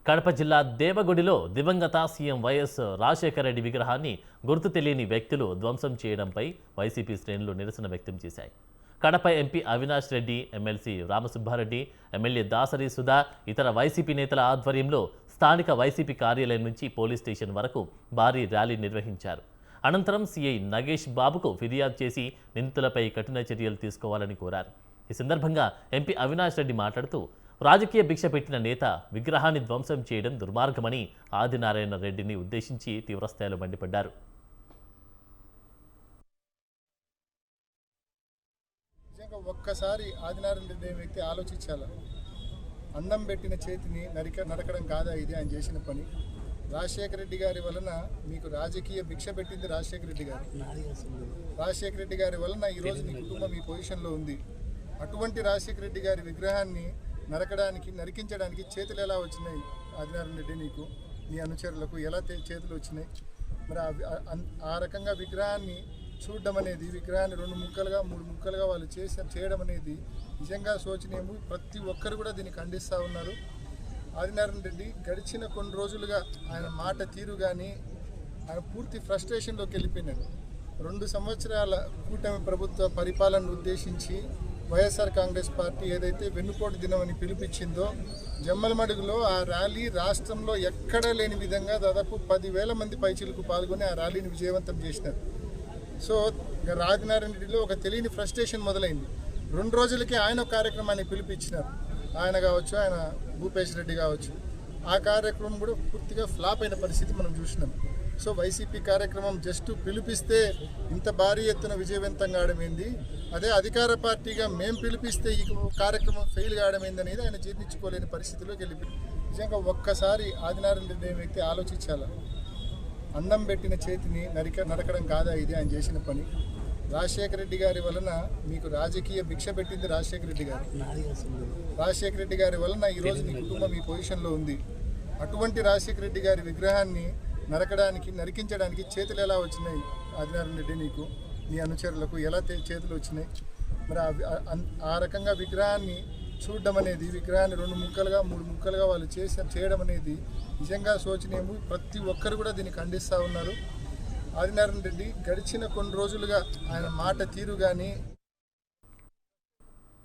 కడప జిల్లా దేవగుడిలో దివంగత CM YS Rajasekhara Reddy విగ్రహాన్ని గుర్తు తెలియని వ్యక్తులు ధ్వంసం చేయడంపై వైసీపీ శ్రేణులు నిరసన వ్యక్తం చేశాయి. Kadapa MP Avinash Reddy, MLC Ramasubba Reddy, MLA Dasari Sudha, ఇతర వైసీపీ నేతల ఆధ్వర్యంలో స్థానిక వైసీపీ కార్యాలయం నుంచి పోలీస్ స్టేషన్ వరకు భారీ ర్యాలీ నిర్వహించారు. అనంతరం సీఐ నగేష్ బాబుకు ఫిర్యాదు చేసి నిందితులపై కఠిన చర్యలు తీసుకోవాలని కోరారు. ఈ సందర్భంగా ఎంపీ అవినాష్ రెడ్డి మాట్లాడుతూ, రాజకీయ భిక్ష పెట్టిన నేత విగ్రహాన్ని ధ్వంసం చేయడం దుర్మార్గమని ఆదినారాయణ రెడ్డిని ఉద్దేశించి తీవ్రస్థాయిలో మండిపడ్డారు. ఒక్కసారి ఆదినారాయణ రెడ్డి అనే వ్యక్తి ఆలోచించాల. అన్నం పెట్టిన చేతిని నరకడం కాదా ఇది ఆయన చేసిన పని? రాజశేఖర రెడ్డి గారి వలన మీకు రాజకీయ భిక్ష పెట్టింది రాజశేఖర రెడ్డి గారు. రాజశేఖర రెడ్డి గారి వలన ఈరోజు మీ కుటుంబం ఈ పొజిషన్లో ఉంది. అటువంటి రాజశేఖర రెడ్డి గారి విగ్రహాన్ని నరికించడానికి చేతులు ఎలా వచ్చినాయి? ఆదినారాయణ రెడ్డి నీకు, నీ అనుచరులకు ఎలా చేతులు వచ్చినాయి? మరి ఆ రకంగా విగ్రహాన్ని చూడడం అనేది, విగ్రహాన్ని 2 ముక్కలుగా 3 ముక్కలుగా వాళ్ళు చేయడం అనేది నిజంగా శోచనీయము. ప్రతి ఒక్కరు కూడా దీన్ని ఖండిస్తూ ఉన్నారు. ఆదినారాయణ రెడ్డి గడిచిన కొన్ని రోజులుగా ఆయన మాట తీరు కానీ ఆయన పూర్తి ఫ్రస్ట్రేషన్లోకి వెళ్ళిపోయినాడు. 2 సంవత్సరాల కూటమి ప్రభుత్వ పరిపాలనను ఉద్దేశించి వైఎస్ఆర్ కాంగ్రెస్ పార్టీ ఏదైతే వెన్నుపోటు దినం అని పిలిపించిందో, జమ్మలమడుగులో ఆ ర్యాలీ రాష్ట్రంలో ఎక్కడా లేని విధంగా దాదాపు 10,000 మంది పైచిలకు పాల్గొని ఆ ర్యాలీని విజయవంతం చేసినారు. సో ఆదినారాయణ రెడ్డిలో ఒక తెలియని ఫ్రస్ట్రేషన్ మొదలైంది. 2 రోజులకి ఆయన ఒక కార్యక్రమాన్ని పిలిపించినారు. ఆయన కావచ్చు, ఆయన భూపేష్ రెడ్డి కావచ్చు. ఆ కార్యక్రమం కూడా పూర్తిగా ఫ్లాప్ అయిన పరిస్థితి మనం చూసినాం. సో వైసీపీ కార్యక్రమం జస్ట్ పిలిపిస్తే ఇంత భారీ ఎత్తున విజయవంతం కావడం ఏంది? అదే అధికార పార్టీగా మేము పిలిపిస్తే ఈ కార్యక్రమం ఫెయిల్ కావడం ఏంది అనేది ఆయన జీర్ణించుకోలేని పరిస్థితిలోకి వెళ్ళిపోయింది. నిజంగా ఒక్కసారి ఆదినారాయణ రెడ్డి అనే వ్యక్తి ఆలోచించాల. అన్నం పెట్టిన చేతిని నరకడం కాదా ఇది ఆయన చేసిన పని? రాజశేఖర రెడ్డి గారి వలన మీకు రాజకీయ భిక్ష పెట్టింది రాజశేఖర రెడ్డి గారు. రాజశేఖర రెడ్డి గారి వలన ఈరోజు మీ కుటుంబం ఈ పొజిషన్లో ఉంది. అటువంటి రాజశేఖర రెడ్డి గారి విగ్రహాన్ని నరికించడానికి చేతులు ఎలా వచ్చినాయి? ఆదినారాయణ రెడ్డి నీకు, నీ అనుచరులకు ఎలా చేతులు వచ్చినాయి? మరి ఆ రకంగా విగ్రహాన్ని చూడడం అనేది, విగ్రహాన్ని 2 ముక్కలుగా 3 ముక్కలుగా వాళ్ళు చేయడం అనేది నిజంగా శోచనీయము. ప్రతి ఒక్కరు కూడా దీన్ని ఖండిస్తూ ఉన్నారు. ఆదినారాయణ రెడ్డి గడిచిన కొన్ని రోజులుగా ఆయన మాట తీరు కానీ